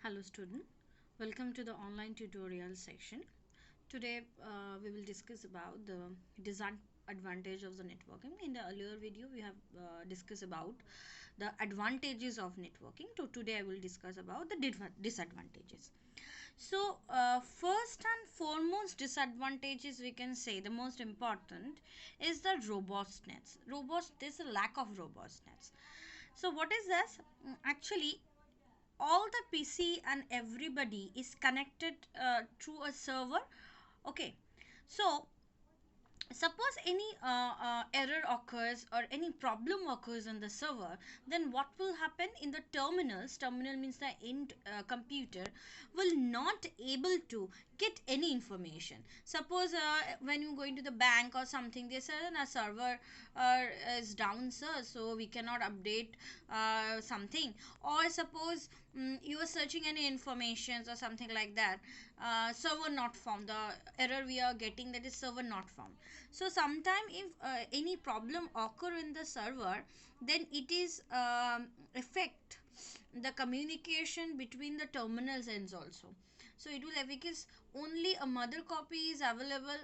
Hello student, welcome to the online tutorial section. Today we will discuss about the disadvantage of the networking. In the earlier video we have discussed about the advantages of networking. So today I will discuss about the disadvantages. So first and foremost disadvantages, we can say the most important is the robustness. There's a lack of robustness. So what is this? Actually, all the PC and everybody is connected through a server. Okay, so suppose any error occurs or any problem occurs on the server, then what will happen in the terminal means the end computer will not able to get any information. Suppose when you go into the bank or something, they say a server is down, sir, so we cannot update something. Or suppose you are searching any informations or something like that, server not found, the error we are getting, that is server not found. So sometime if any problem occur in the server, then it is affect the communication between the terminals ends also. So it will because only a mother copy is available,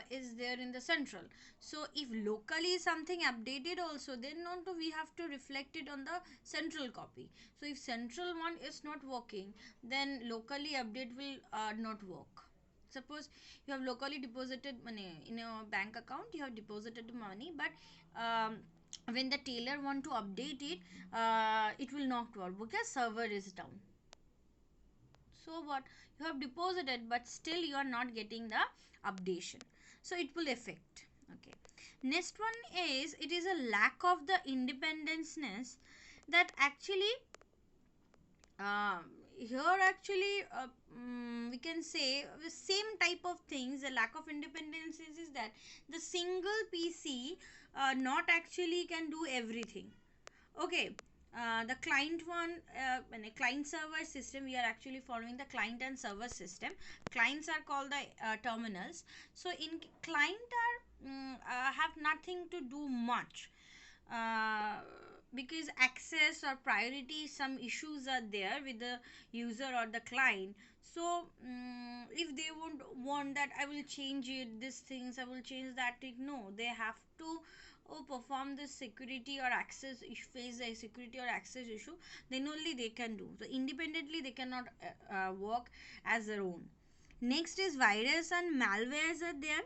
is there in the central. So if locally something updated also, then not to, we have to reflect it on the central copy. So if central one is not working, then locally update will not work. Suppose you have locally deposited money in a bank account, you have deposited money, but when the tailor want to update it, it will not work because server is down. So what, you have deposited but still you are not getting the updation, so it will affect. Okay, next one is it is a lack of the independenceness, that actually here actually we can say the same type of things. The lack of independence is that the single PC not actually can do everything. Okay, the client one, when a client server system, we are actually following the client and server system. Clients are called the terminals. So in client are have nothing to do much, uh, because access or priority, some issues are there with the user or the client. So if they won't want that I will change it, these things I will change that thing, no, they have to perform the security or access, if face a security or access issue, then only they can do. So independently they cannot work as their own. Next is virus and malwares are there.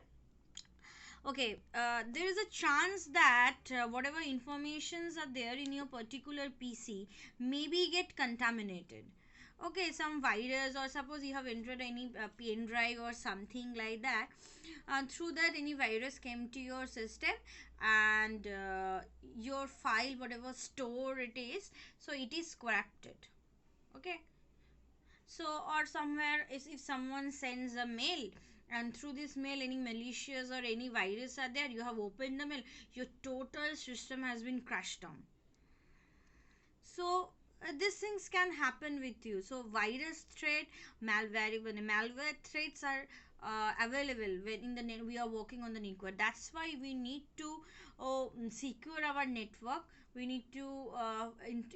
Okay, there is a chance that whatever informations are there in your particular PC maybe get contaminated. Okay, some virus, or suppose you have entered any pen drive or something like that, through that any virus came to your system, and your file whatever store it is, so it is corrupted. Okay, so or somewhere if someone sends a mail, and through this mail any malicious or any virus are there, you have opened the mail, your total system has been crashed down. So these things can happen with you. So virus threat, malware, when malware threats are available when in the we are working on the network. That's why we need to secure our network. We need to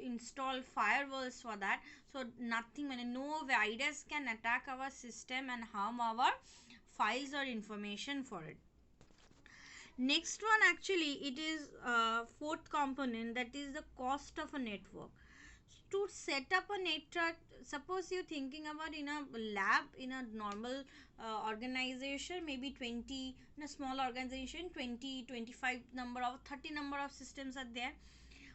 install firewalls for that, so nothing, no virus can attack our system and harm our files or information for it. Next one, actually it is fourth component, that is the cost of a network. To set up a network, suppose you're thinking about in a lab, in a normal organization, maybe 20, in a small organization 20 25 number of 30 number of systems are there,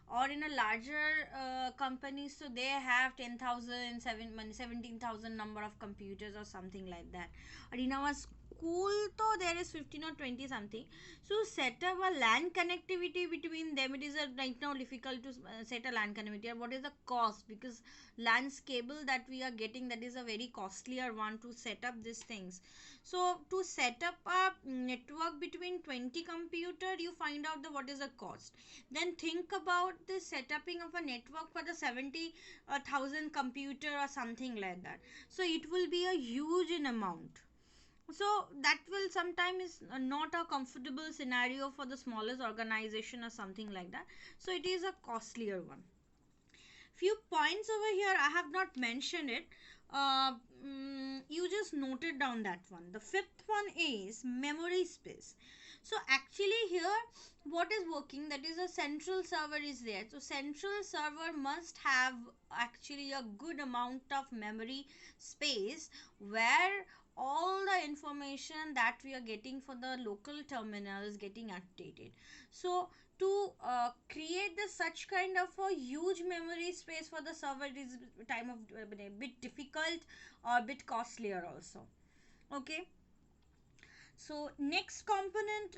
or in a larger company, so they have 10,000 17,000 number of computers or something like that. Or in our school though there is 15 or 20 something. So set up a LAN connectivity between them, it is right now difficult to set a LAN connectivity. And what is the cost, because LAN's cable that we are getting, that is a very costlier one to set up these things. So to set up a network between 20 computer, you find out the what is the cost. Then think about the setting of a network for the 70,000 computer or something like that. So it will be a huge in amount. So that will sometimes is not a comfortable scenario for the smallest organization or something like that. So it is a costlier one. Few points over here I have not mentioned it. You just noted down that one. The fifth one is memory space. So actually here what is working, that is a central server is there. So central server must have actually a good amount of memory space where all the information that we are getting for the local terminal is getting updated. So to create the such kind of a huge memory space for the server, it is time of a bit difficult or a bit costlier also. Okay, so next component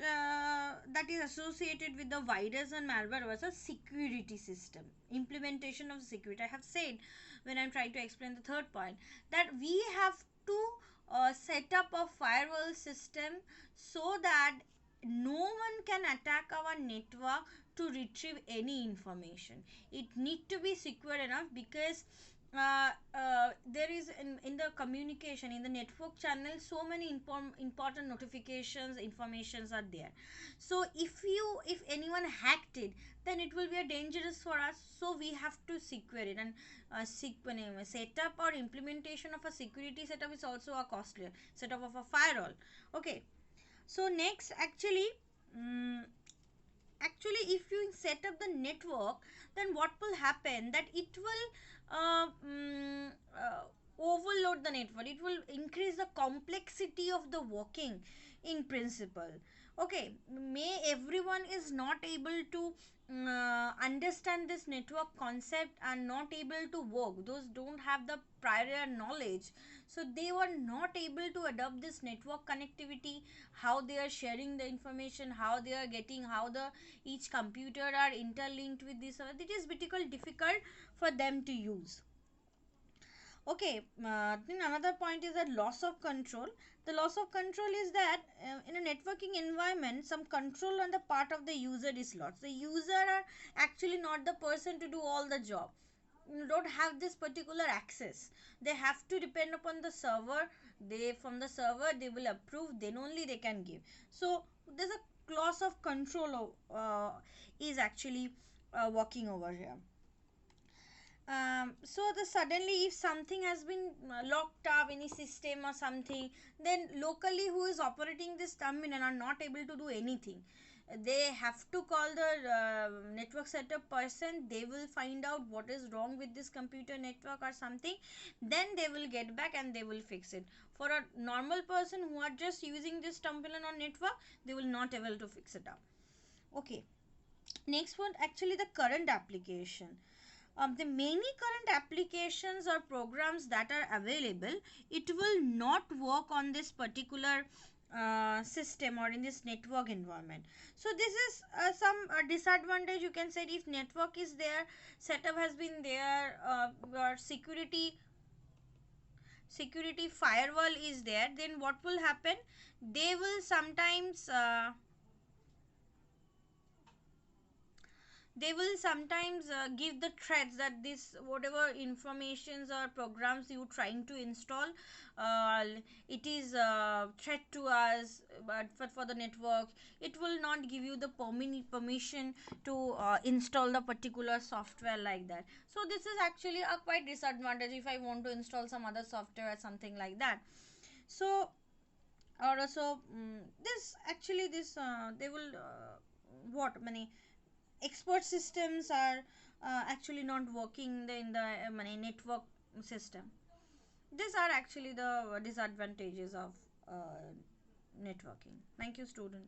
that is associated with the virus and malware was a security system, implementation of security. I have said when I'm trying to explain the third point that we have to set up a firewall system so that no one can attack our network to retrieve any information. It need to be secure enough because there is in the communication in the network channel so many important notifications informations are there. So if anyone hacked it, then it will be a dangerous for us. So we have to secure it, and setup or implementation of a security setup is also a costlier setup of a firewall. Okay, so next actually if you set up the network, then what will happen that it will overload the network. It will increase the complexity of the working in principle. Okay, may everyone is not able to understand this network concept and not able to work, those don't have the prior knowledge, so they were not able to adopt this network connectivity, how they are sharing the information, how they are getting, how the each computer are interlinked with this. It is difficult for them to use. Okay, then another point is that loss of control. The loss of control is that in a networking environment, some control on the part of the user is lost. The user are actually not the person to do all the job. You don't have this particular access. They have to depend upon the server. They from the server they will approve, then only they can give. So there's a loss of control is actually working over here. So the suddenly if something has been locked up any system or something, then locally who is operating this terminal are not able to do anything. They have to call the network setup person. They will find out what is wrong with this computer network or something, then they will get back and they will fix it. For a normal person who are just using this terminal or network, they will not able to fix it up. Okay, next one actually the current application. The many current applications or programs that are available, it will not work on this particular system or in this network environment. So this is some disadvantage you can say. If network is there, setup has been there, or security firewall is there, then what will happen, they will sometimes give the threats that this whatever informations or programs you trying to install, uh, it is a threat to us, but for the network it will not give you the permission to install the particular software like that. So this is actually a quite disadvantage if I want to install some other software or something like that. So or also this actually this they will what many export systems are actually not working in the network system. These are actually the disadvantages of networking. Thank you, student.